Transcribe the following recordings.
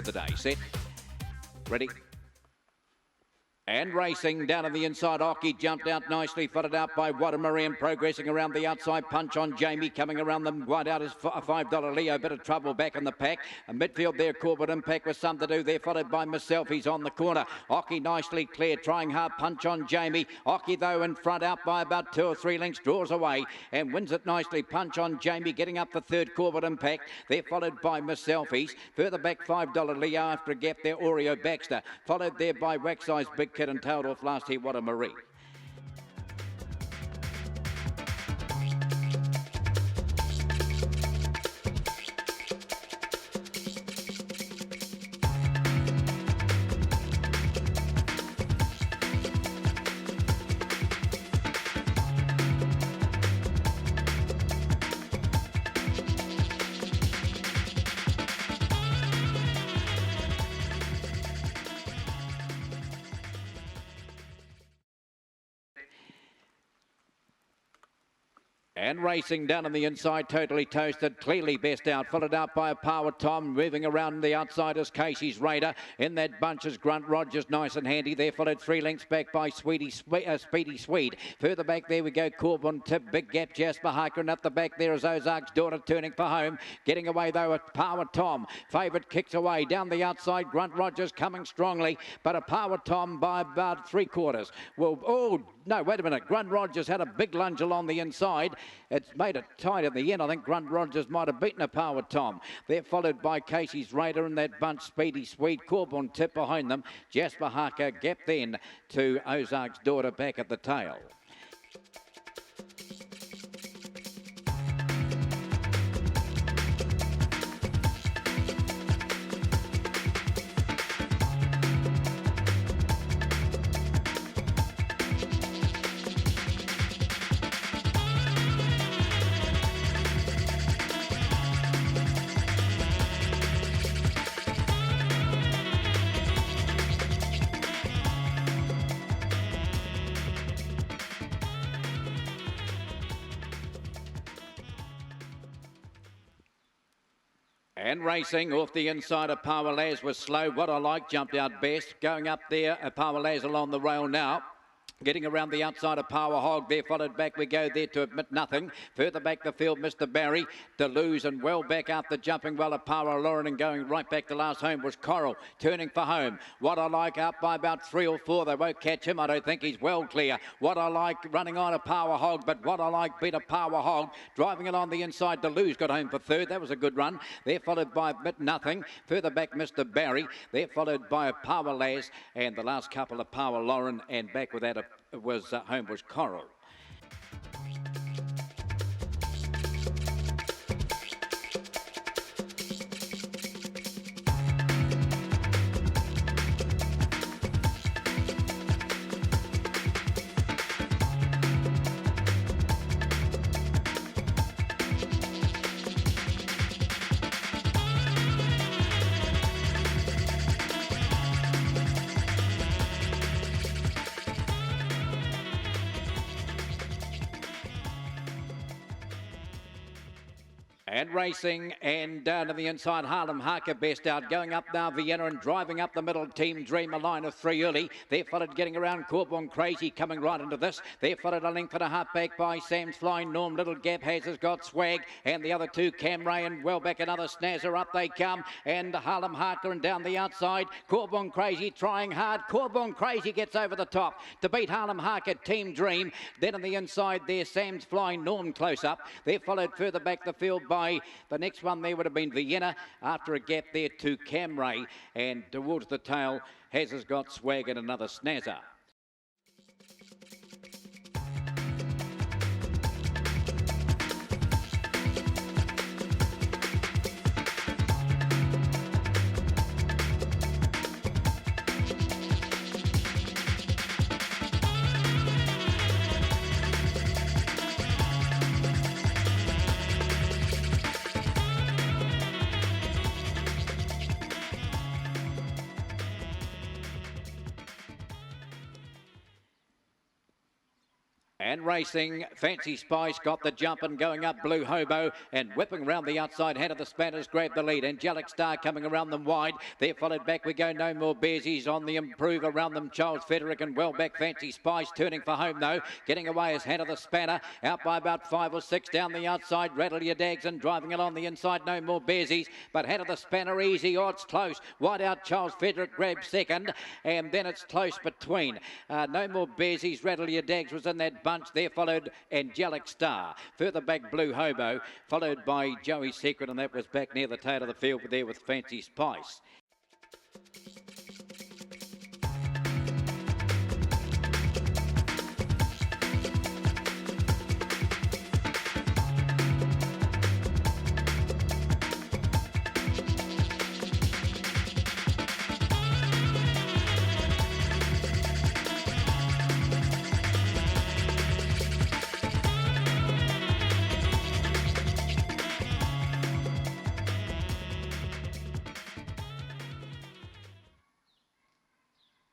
the day. Set. Ready. And racing down on the inside, Oki jumped out nicely, footed out by Watamarian, progressing around the outside, punch on Jamie, coming around them, wide out is a $5 Leo, bit of trouble back in the pack. A midfield there, Corbett Impact with some to do there, followed by myself, he's on the corner. Oki nicely clear, trying hard, punch on Jamie. Oki though in front, out by about 2 or 3 lengths, draws away and wins it nicely, punch on Jamie, getting up the third, Corbett Impact. They're followed by myselfies, further back $5 Leo after a gap there, Oreo Baxter, followed there by Wax Eyes Big Kid and tailed off last here, What a Marie. And racing down on the inside, totally toasted, clearly best out, followed out by a Power Tom, moving around the outside is Casey's Raider. In that bunch is Grunt Rogers, nice and handy. They're followed 3 lengths back by Speedy Swede. Further back there we go, Corbin Tip, big gap, Jasper Harker, and up the back there is Ozark's Daughter turning for home. Getting away though, a Power Tom. Favourite kicks away, down the outside, Grunt Rogers coming strongly, but a Power Tom by about 3/4. Well, oh, no, wait a minute, Grunt Rogers had a big lunge along the inside. It's made it tight at the end. I think Grunt Rogers might have beaten a Power Tom. They're followed by Casey's Raider and that bunch, Speedy Swede, Corbin Tip behind them. Jasper Harker gap then to Ozark's Daughter back at the tail. And racing off the inside of Power Laz was slow. What I like jumped out best. Going up there, Power Laz along the rail now. Getting around the outside of Power Hog there, followed back we go there to Admit Nothing. Further back the field, Mr. Barry, Deleuze, and well back after jumping well of Power Lauren and going right back to last home was Coral, turning for home. What I like out by about 3 or 4, they won't catch him, I don't think he's well clear. What I like running on a Power Hog, but what I like beat a Power Hog, driving along the inside, Deleuze got home for third, that was a good run. They're followed by Admit Nothing, further back Mr. Barry, they're followed by a Power Laz, and the last couple of Power Lauren, and back with that was home was Coral. And racing and down to the inside, Harlem Harker best out, going up now Vienna and driving up the middle, Team Dream, a line of 3 early. They're followed getting around Corbin Crazy coming right into this. They're followed a length and a half back by Sam's Flying, Norm Little Gap has got Swag, and the other two, Cam Ray and well back another Snazzer, up they come, and Harlem Harker and down the outside, Corbin Crazy trying hard. Corbin Crazy gets over the top to beat Harlem Harker, Team Dream. Then on the inside there, Sam's Flying, Norm close up. They're followed further back the field by the next one there would have been Vienna after a gap there to Cam Ray, and towards the tail has got Swag and another Snazzer. And racing, Fancy Spice got the jump and going up Blue Hobo and whipping round the outside. Head of the Spanners grabbed the lead. Angelic Star coming around them wide. There followed back we go. No More Bearsies on the improve around them. Charles Frederick and well back Fancy Spice turning for home though. Getting away as Head of the Spanner. Out by about 5 or 6 down the outside. Rattle Your Dags and driving along the inside. No More Bearsies. But Head of the Spanner easy. Oh, it's close. Wide out Charles Frederick grabs second. And then it's close between. No More Bearsies. Rattle Your Dags was in that bunch. There followed Angelic Star. Further back Blue Hobo, followed by Joey's Secret, and that was back near the tail of the field there with Fancy Spice.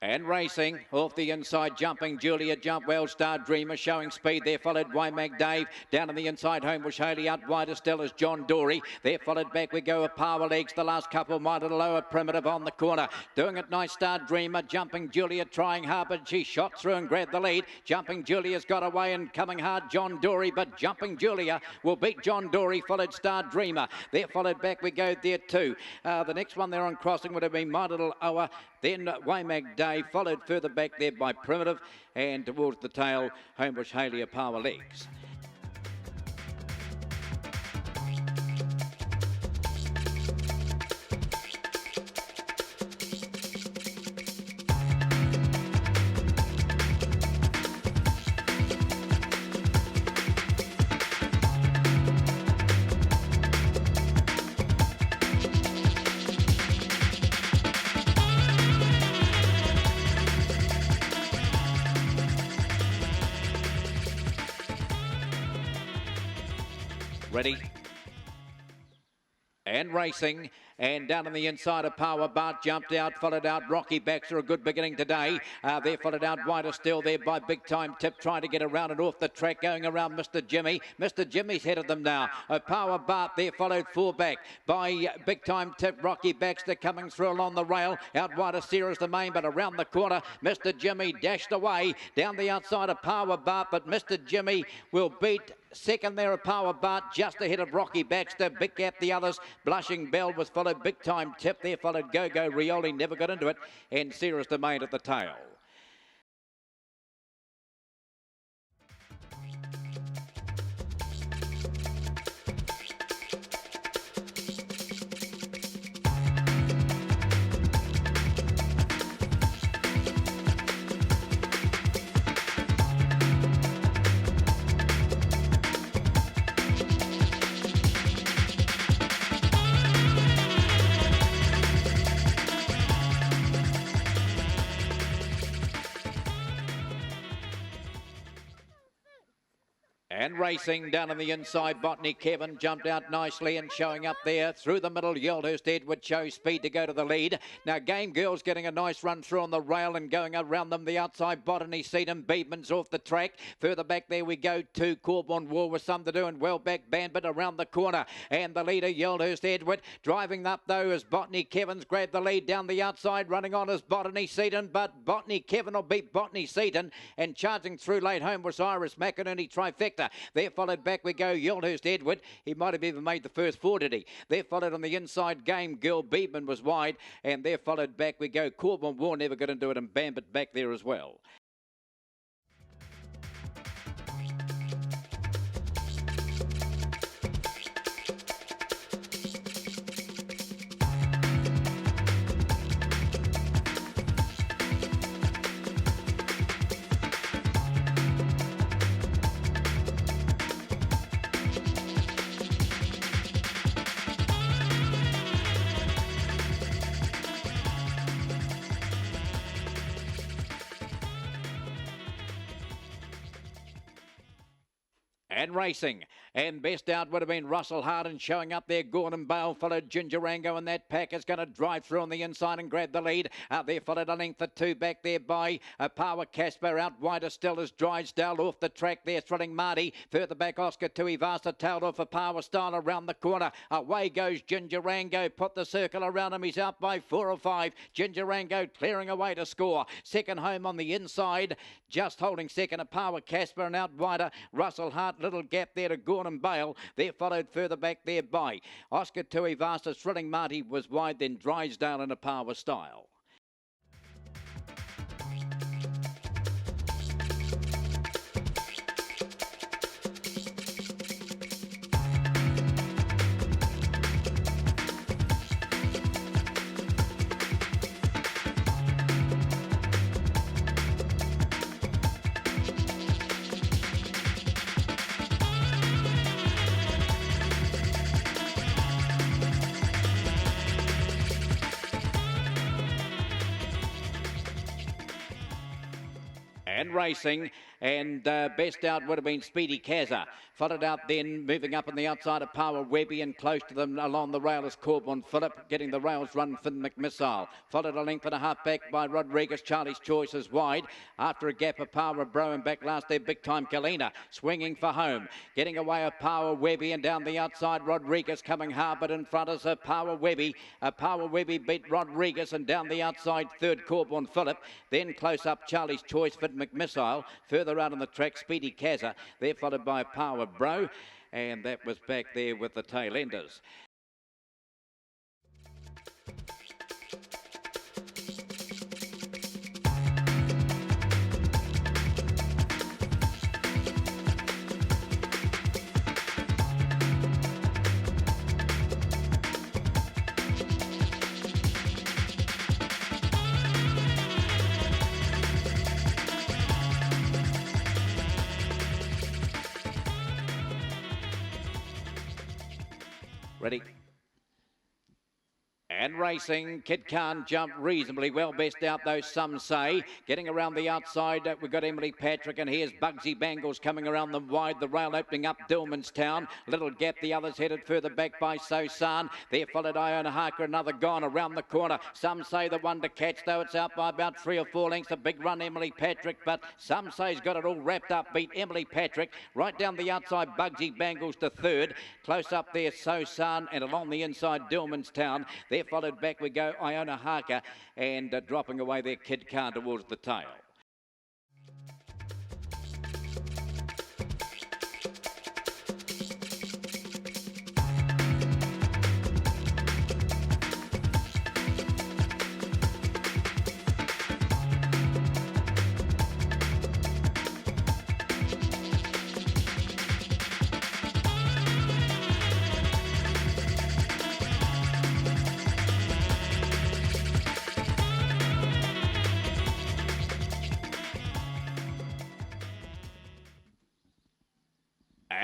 And racing, off the inside, jumping Julia Jump Well, Star Dreamer showing speed. There followed Waymack Dave. Down on the inside, Homebush Haley. Out wider still is John Dory. There followed back we go with Power Legs. The last couple might at a lower Primitive on the corner. Doing it nice, Star Dreamer. Jumping Julia, trying hard, but she shot through and grabbed the lead. Jumping Julia's got away and coming hard, John Dory. But Jumping Julia will beat John Dory. Followed Star Dreamer. There followed back we go there too. The next one there on crossing would have been My Little Oa. Then Waymack Dave, followed further back there by Primitive, and towards the tail, Homebush Haley of Power Legs. Ready and racing, and down on the inside of Power Bart jumped out, followed out Rocky Baxter, a good beginning today. There followed out wider still there by Big Time Tip, trying to get around and off the track, going around Mr. Jimmy. Mr. Jimmy's head of them now. Power Bart there followed full back by Big Time Tip. Rocky Baxter coming through along the rail. Out wider Sarah's the main, but around the corner Mr. Jimmy dashed away down the outside of Power Bart, but Mr. Jimmy will beat second there of Power Bart, just ahead of Rocky Baxter. Big gap the others. Blushing Bell was followed Big Time Tip. There followed Go Go Rioli, never got into it, and Sarah's Domain at the tail. And racing down on the inside, Botany Kevin jumped out nicely and showing up there through the middle. Yaldhurst Edward shows speed to go to the lead. Now Game Girl's getting a nice run through on the rail and going around them the outside. Botany Seaton, Beedman's off the track. Further back there we go to Corborn War with some to do, and well back Bandit around the corner. And the leader Yaldhurst Edward driving up though as Botany Kevin's grabbed the lead down the outside. Running on as Botany Seaton, but Botany Kevin will beat Botany Seaton, and charging through late home was Iris McInerney trifecta. There followed back we go Yaldhurst Edward. He might have even made the first four, did he? There followed on the inside Game Girl. Beedman was wide, and there followed back we go Corbin War, never got into it, and Bambit back there as well. And racing. And best out would have been Russell Harden showing up there. Gordon Bale followed Ginger Rango, and that pack is going to drive through on the inside and grab the lead. Out there followed a length or two back there by Power Casper. Out wider still is Drysdale off the track there, thrilling Marty. Further back Oscar Tui Vasta tailed off a Power Style around the corner. Away goes Ginger Rango. Put the circle around him. He's out by 4 or 5. Ginger Rango clearing away to score. Second home on the inside. Just holding second a Power Casper, and out wider Russell Hart. Little gap there to Gordon Bale. They're followed further back there by Oscar Tui Vasta. Thrilling Marty was wide, then Drysdale in a Power Style. And racing, and best out would have been Speedy Kazza. Followed out then, moving up on the outside of Power Webby, and close to them along the rail is Corbin Phillip, getting the rails run Finn McMissile. Followed a length and a half back by Rodriguez. Charlie's Choice is wide. After a gap of Power Bro, and back last there, Big Time Kalina, swinging for home. Getting away of Power Webby, and down the outside, Rodriguez coming hard, but in front is a Power Webby. Power Webby beat Rodriguez, and down the outside, third Corbin Phillip. Then close up Charlie's Choice, Finn McMissile. Further out on the track, Speedy Kazza. They're followed by Power Bro, and that was back there with the tail enders. Ready? And racing, Kid Khan jumped reasonably well. Best out, though, some say. Getting around the outside, we've got Emily Patrick, and here's Bugsy Bangles coming around them wide. The rail opening up Dillmanstown. Little gap, the others headed further back by Sosan. There followed Iona Harker, another gone around the corner. Some say the one to catch, though it's out by about 3 or 4 lengths. A big run, Emily Patrick, but some say he's got it all wrapped up. Beat Emily Patrick. Right down the outside, Bugsy Bangles to third. Close up there, Sosan, and along the inside, Dillmanstown. There followed back we go Iona Harker, and dropping away there Kid Khan towards the tail.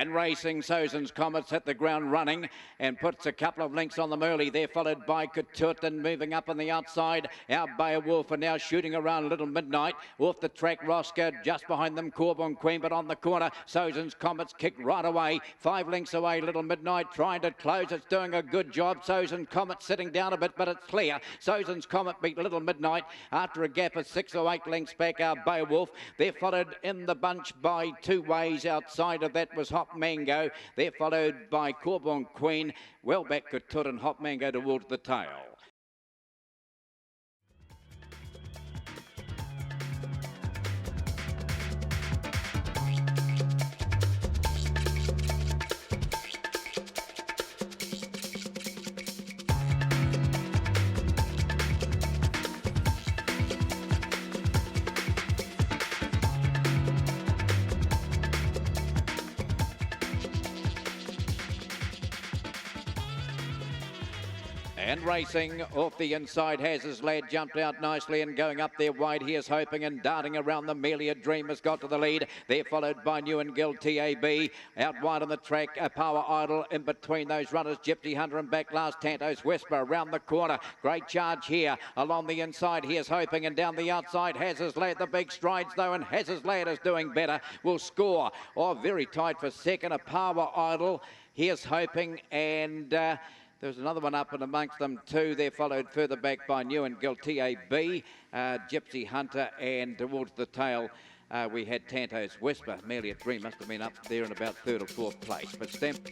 And racing, Sosan's Comets hit the ground running and puts a couple of links on them early. They're followed by Katut, and moving up on the outside, our Beowulf are now shooting around Little Midnight. Off the track, Roscoe, just behind them, Corbin Queen, but on the corner, Sosan's Comets kick right away. 5 lengths away, Little Midnight trying to close. It's doing a good job. Sosan's Comet sitting down a bit, but it's clear. Sosan's Comet beat Little Midnight after a gap of 6 or 8 lengths back, our Beowulf. They're followed in the bunch by 2 ways. Outside of that was Hop Mango. They're followed by Corbin Queen. Well back Katut and Hop Mango towards the tail. And racing off the inside has his lad jumped out nicely and going up there wide. Here's Hoping and darting around the Melia Dream has got to the lead. They're followed by New and Guild TAB. Out wide on the track, a Power Idol in between those runners. Gypsy Hunter and back last Tanto's Whisper around the corner. Great charge here along the inside. Here's Hoping and down the outside has his lad. The big strides though, and has his lad is doing better. Will score. Oh, very tight for second. A Power Idol. Here's Hoping and there's another one up and amongst them too. They're followed further back by New and Guild TAB, Gypsy Hunter, and towards the tail we had Tanto's Whisper. Melia Dream must have been up there in about third or fourth place. But Stamp